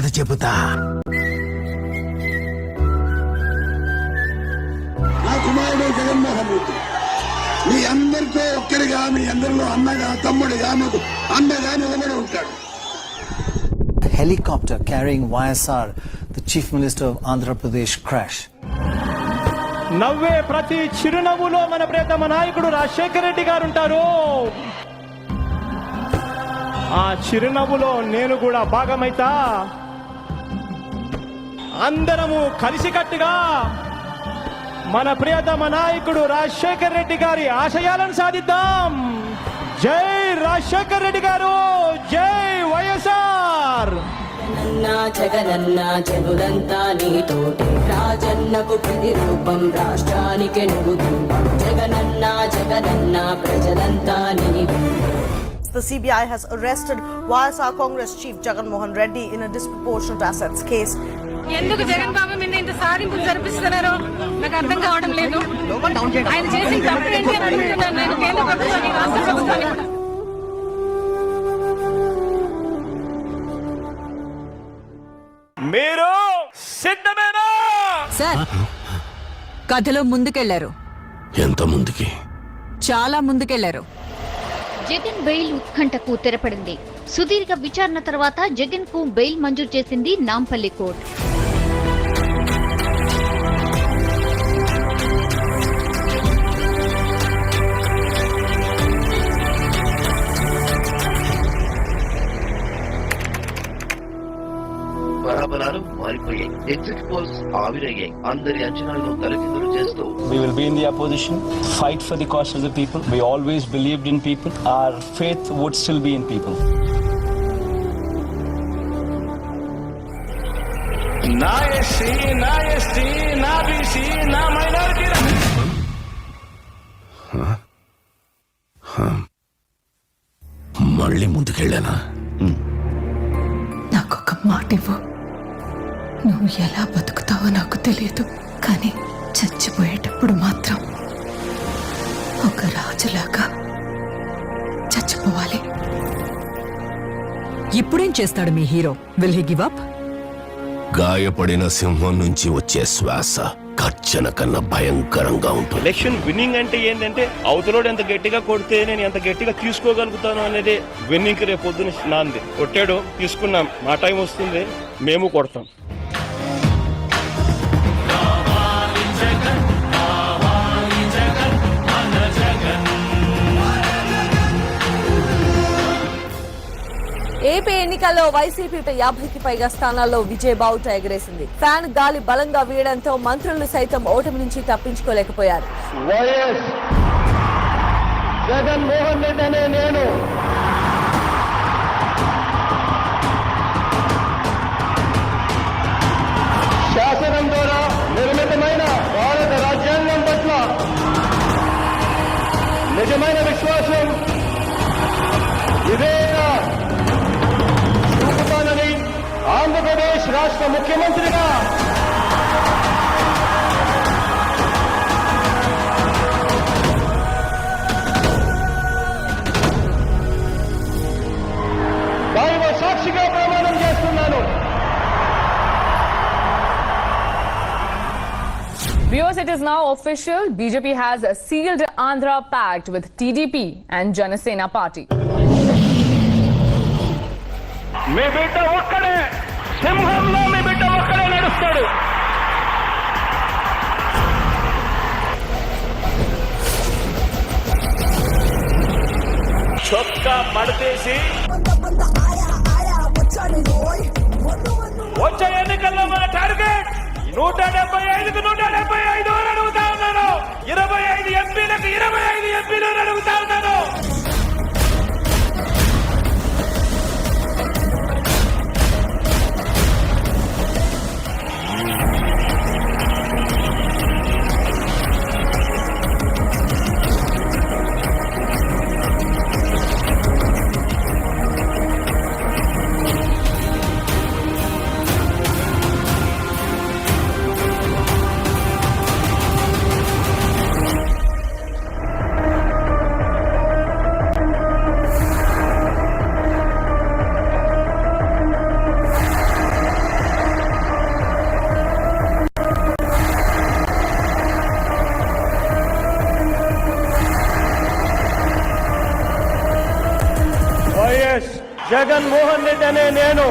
కథ చెబుతా. నా కుమారుడు జగన్మోహన్ రెడ్డి మీ అందరితో ఒక్కరిగా, మీ అందరిలో అన్నగా, తమ్ముడిగా, మాకు అన్నగా నిలబడి ఉంటాడు. Helicopter carrying YSR, the Chief Minister of Andhra Pradesh, crashed. నవ్వే ప్రతి చిరునవ్వులో మన ప్రియతమ నాయకుడు రాజశేఖర రెడ్డి గారు ఉంటారు. ఆ చిరునవ్వులో నేను కూడా భాగమైతా. అందరము కలిసికట్టుగా మన ప్రియతమ నాయకుడు రాజశేఖర రెడ్డి గారి ఆశయాలను సాధిద్దాం. జై రాజశేఖర రెడ్డి గారు, జై వైఎస్ఆర్. జగనన్న జనులంతా నీతోటి, రాజన్నకు ప్రతిరూపం, రాష్ట్రానికి నువ్వు రూపం. జగనన్న జగనన్న ప్రజలంతా నీవు. The CBI has arrested YSR Congress chief Jagan Mohan Reddy in a disproportionate assets case. ఎందుకు జగన్ బాబు మీద ఇంత సాధింపులు జరిపిస్తున్నారో నాకు అర్థం కావడం లేదు. ఆయన చేసిన తప్పు ఏంటి అని అడుగుతున్నాను నేను కేంద్ర ప్రభుత్వాన్ని, రాష్ట్ర ప్రభుత్వాన్ని. మీరు సిద్ధమేనా? సార్, కథలో ముందుకెళ్లారు. ఎంత ముందుకి? చాలా ముందుకెళ్లారు. జగన్ బెయిల్ ఉత్కంఠకు తెరపడింది. సుదీర్ఘ విచారణ తర్వాత జగన్ కు బెయిల్ మంజూరు చేసింది నాంపల్లి కోర్టు. బరాబరాలు మారిపోయాయి, ఎగ్జిట్ పోల్స్ ఆవిరయ్యాయి, అందరి అంచనాలను తలకిందులు చేస్తూ. We will be in the opposition, fight for the cause of the people. We always believed in people. Our faith would still be in people. నా ఎస్సీ, నా ఎస్టీ, నా బీసీ, నా మైనారిటీ. మళ్ళీ ముందుకెళ్ళానా? నాకొక మాట ఇవ్వు. నువ్వు ఎలా బతుకుతావో నాకు తెలియదు, కానీ చచ్చిపోయేటప్పుడు మాత్రం ఒక రాజులాగా చచ్చిపోవాలి. ఇప్పుడేం చేస్తాడు మీ hero? Will he give up? గాయపడిన సింహం నుంచి వచ్చే శ్వాస గర్జన కన్నా భయంకరంగా ఉంటుంది. ఎలక్షన్ విన్నింగ్ అంటే ఏంటంటే అవతలోడు ఎంత గట్టిగా కొడితే నేను ఎంత గట్టిగా తీసుకోగలుగుతాను అనేది విన్నింగ్. రేపు పొద్దున నాంది కొట్టాడు, తీసుకున్నాం, మా టైం వస్తుంది, మేము కొడతాం. ఏపీ ఎన్నికల్లో వైసీపీ 50కి పైగా స్థానాల్లో విజయ్ బావుట ఎగరేసింది. ఫ్యాన్ గాలి బలంగా వీయడంతో మంత్రులు సైతం ఓటమి నుంచి తప్పించుకోలేకపోయారు. వైఎస్ జగన్మోహన్ రెడ్డి అనే నేను శాసనం ద్వారా నిర్మితమైన భారత రాజ్యాంగం పట్ల నిజమైన విశ్వాసం ఇదేనా చూపుతానని ఆంధ్రప్రదేశ్ రాష్ట్ర ముఖ్యమంత్రిగా దైవ సాక్షిగా ప్రమాణం చేస్తున్నాను. Viewers, it is now official. BJP has sealed Andhra pact with TDP and Janasena party. మీ బిడ్డ ఒక్కడే, సింహంలో మీ బిడ్డ ఒక్కడే నడుస్తాడు. చొక్కా మడతేసి వచ్చే ఎన్నికల్లో మన టార్గెట్ 175కు 175 అని అడుగుతా ఉన్నాను. 25 ఎంపీలకు 25 ఎంపీలు అడుగుతా ఉన్నాను. జగన్మోహన్ రెడ్డి అనే నేను